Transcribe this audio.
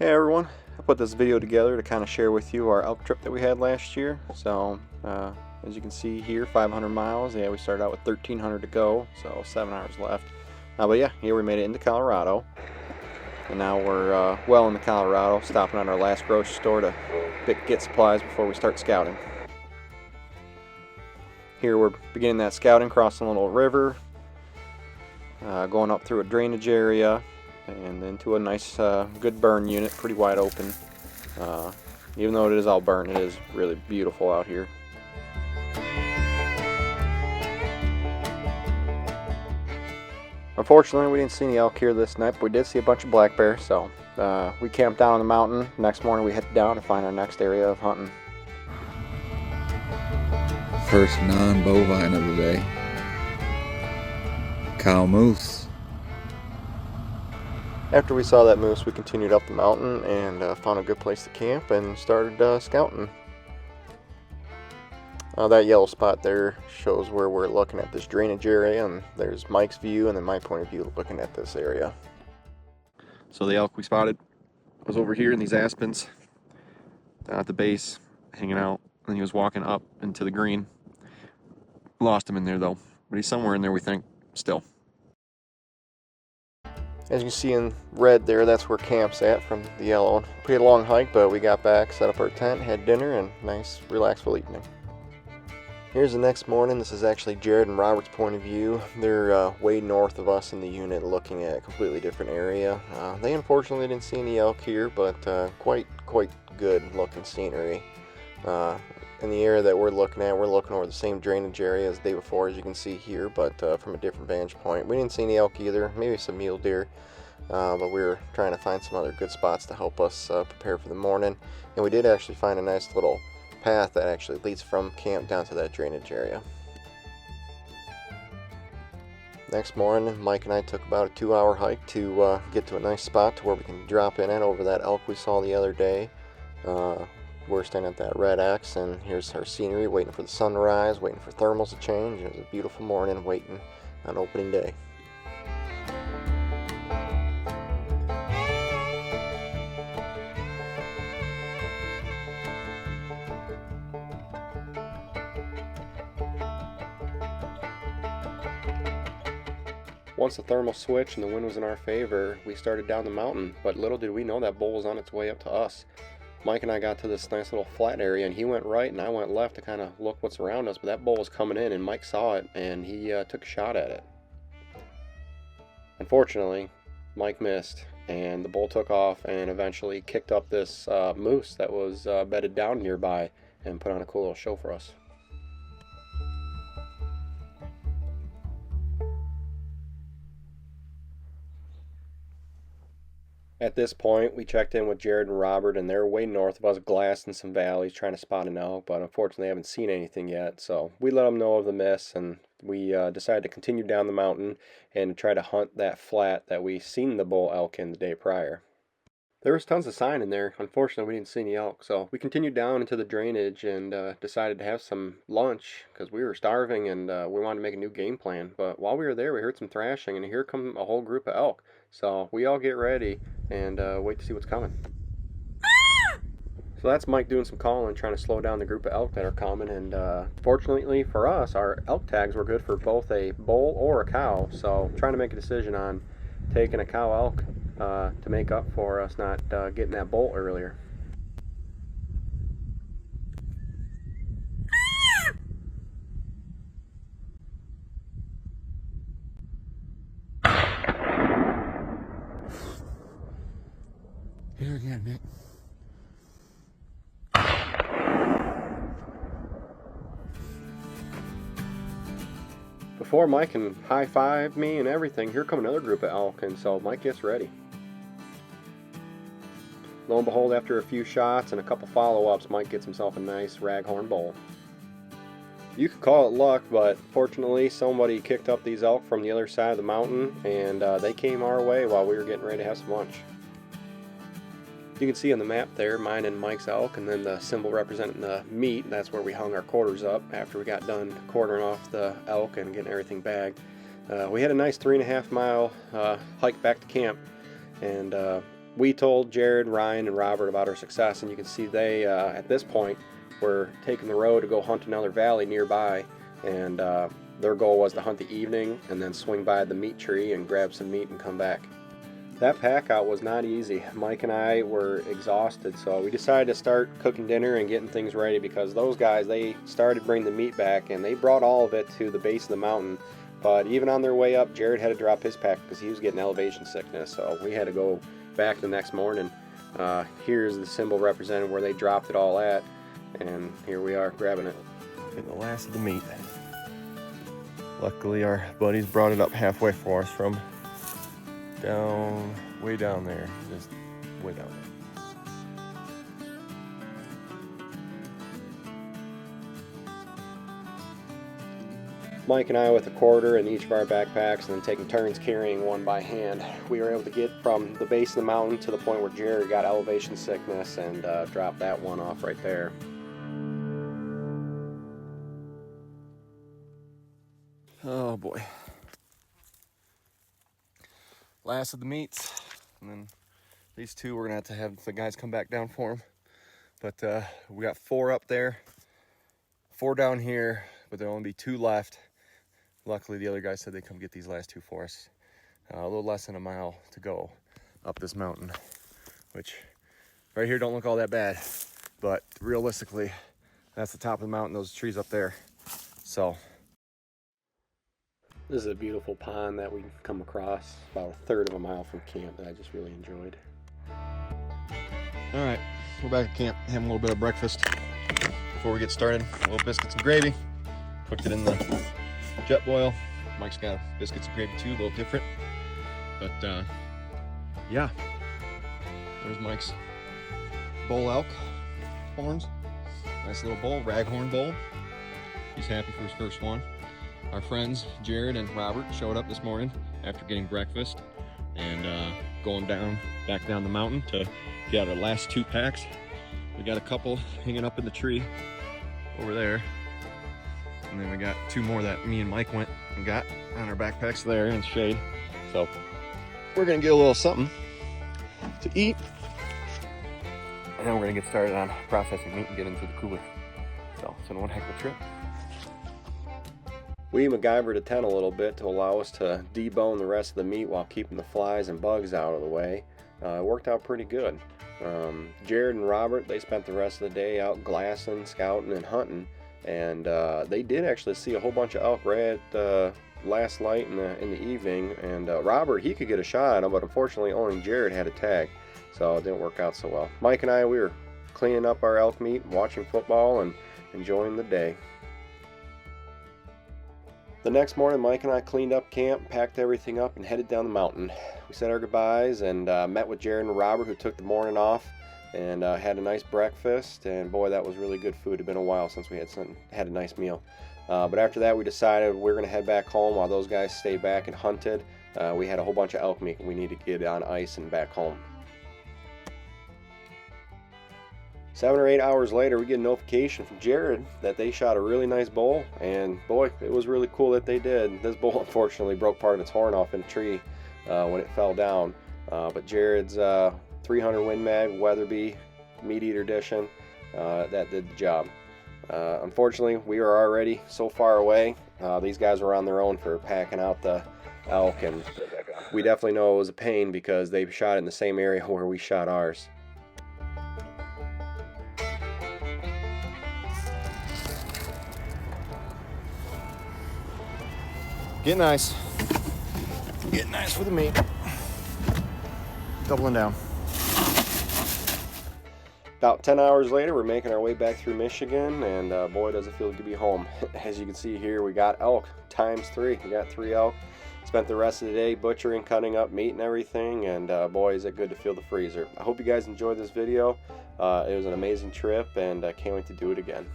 Hey everyone, I put this video together to kind of share with you our elk trip that we had last year. So as you can see here, 500 miles. Yeah, we started out with 1,300 to go, so 7 hours left. But yeah, here we made it into Colorado, and now we're well into Colorado, stopping at our last grocery store to get supplies before we start scouting. Here we're beginning that scouting, crossing a little river, going up through a drainage area, and into a nice good burn unit, pretty wide open. Even though it is all burnt, it is really beautiful out here. Unfortunately, we didn't see any elk here this night, but we did see a bunch of black bear, so we camped down on the mountain. Next morning we headed down to find our next area of hunting. First non-bovine of the day. Cow moose. After we saw that moose, we continued up the mountain and found a good place to camp and started scouting. That yellow spot there shows where we're looking at this drainage area, and there's Mike's view and then my point of view looking at this area. So the elk we spotted was over here in these aspens at the base, hanging out, and he was walking up into the green. Lost him in there though, but he's somewhere in there, we think, still. As you can see in red there, that's where camp's at from the yellow. Pretty long hike, but we got back, set up our tent, had dinner, and nice, relaxful evening. Here's the next morning. This is actually Jared and Robert's point of view. They're way north of us in the unit, looking at a completely different area. They unfortunately didn't see any elk here, but quite good looking scenery. In the area that we're looking at, we're looking over the same drainage area as the day before, as you can see here, but from a different vantage point. We didn't see any elk either, maybe some mule deer, but we were trying to find some other good spots to help us prepare for the morning. And we did actually find a nice little path that actually leads from camp down to that drainage area. Next morning, Mike and I took about a 2-hour hike to get to a nice spot to where we can drop in at over that elk we saw the other day. We're standing at that red X, and here's our scenery, waiting for the sun to rise, waiting for thermals to change. It was a beautiful morning waiting on opening day. Once the thermal switched and the wind was in our favor, we started down the mountain, but little did we know that bull was on its way up to us. Mike and I got to this nice little flat area, and he went right and I went left to kind of look what's around us, but that bull was coming in, and Mike saw it and he took a shot at it. Unfortunately, Mike missed, and the bull took off and eventually kicked up this moose that was bedded down nearby and put on a cool little show for us. At this point, we checked in with Jared and Robert, and they're way north of us, glassing some valleys, trying to spot an elk, but unfortunately haven't seen anything yet. So we let them know of the miss, and we decided to continue down the mountain and try to hunt that flat that we seen the bull elk in the day prior. There was tons of sign in there. Unfortunately, we didn't see any elk, so we continued down into the drainage and decided to have some lunch because we were starving and we wanted to make a new game plan. But while we were there, we heard some thrashing, and here come a whole group of elk. So we all get ready and wait to see what's coming. So that's Mike doing some calling, trying to slow down the group of elk that are coming. And fortunately for us, our elk tags were good for both a bull or a cow. So trying to make a decision on taking a cow elk to make up for us not getting that bull earlier. Here again, Nick. Before Mike can high-five me and everything, here come another group of elk, and so Mike gets ready. Lo and behold, after a few shots and a couple follow-ups, Mike gets himself a nice raghorn bull. You could call it luck, but fortunately somebody kicked up these elk from the other side of the mountain, and they came our way while we were getting ready to have some lunch. You can see on the map there, mine and Mike's elk, and then the symbol representing the meat. That's where we hung our quarters up after we got done quartering off the elk and getting everything bagged. We had a nice 3.5 mile hike back to camp, and we told Jared, Ryan, and Robert about our success, and you can see they, at this point, were taking the road to go hunt another valley nearby, and their goal was to hunt the evening and then swing by the meat tree and grab some meat and come back. That pack out was not easy. Mike and I were exhausted, so we decided to start cooking dinner and getting things ready, because those guys, they started bringing the meat back, and they brought all of it to the base of the mountain. But even on their way up, Jared had to drop his pack because he was getting elevation sickness, so we had to go back the next morning. Here's the symbol representing where they dropped it all at, and here we are grabbing it. Getting the last of the meat. Luckily our buddies brought it up halfway for us from way down there, just way down there. Mike and I with a quarter in each of our backpacks, and then taking turns carrying one by hand. We were able to get from the base of the mountain to the point where Jared got elevation sickness and dropped that one off right there. Oh boy. Last of the meats, and then these two we're gonna have the guys come back down for them. But we got 4 up there, 4 down here, but there'll only be 2 left. Luckily the other guys said they'd come get these last 2 for us. A little less than a mile to go up this mountain, which right here don't look all that bad, but realistically that's the top of the mountain, those trees up there. So this is a beautiful pond that we come across about a third of a mile from camp that I just really enjoyed. all right, we're back at camp having a little bit of breakfast before we get started. A little biscuits and gravy, cooked it in the jet boil. Mike's got biscuits and gravy too, a little different, but yeah, there's Mike's bull elk horns. Nice little bowl, raghorn bowl. He's happy for his first one. Our friends Jared and Robert showed up this morning after getting breakfast and going back down the mountain to get our last 2 packs. We got a couple hanging up in the tree over there, and then we got 2 more that me and Mike went and got on our backpacks there in the shade. So we're gonna get a little something to eat, and then we're gonna get started on processing meat and get into the cooler. So it's been one heck of a trip. We MacGyvered a tent a little bit to allow us to debone the rest of the meat while keeping the flies and bugs out of the way. It worked out pretty good. Jared and Robert, they spent the rest of the day out glassing, scouting, and hunting, and they did actually see a whole bunch of elk right at last light in the evening. And Robert, he could get a shot at them, but unfortunately only Jared had a tag, so it didn't work out so well. Mike and I, we were cleaning up our elk meat, watching football, and enjoying the day. The next morning, Mike and I cleaned up camp, packed everything up, and headed down the mountain. We said our goodbyes and met with Jared and Robert, who took the morning off, and had a nice breakfast. And boy, that was really good food. It had been a while since we had a nice meal. But after that, we decided we were going to head back home while those guys stayed back and hunted. We had a whole bunch of elk meat we needed to get on ice and back home. 7 or 8 hours later, we get a notification from Jared that they shot a really nice bull, and boy, it was really cool that they did. This bull unfortunately broke part of its horn off in a tree when it fell down, but Jared's 300 Win Mag Weatherby Meat Eater edition, that did the job. Unfortunately, we are already so far away. These guys were on their own for packing out the elk, and we definitely know it was a pain because they shot it in the same area where we shot ours. Get nice. Get nice for the meat. Doubling down. About 10 hours later, we're making our way back through Michigan, and boy, does it feel good to be home. As you can see here, we got elk ×3. We got 3 elk. Spent the rest of the day butchering, cutting up meat and everything, and boy, is it good to feel the freezer. I hope you guys enjoyed this video. It was an amazing trip, and I can't wait to do it again.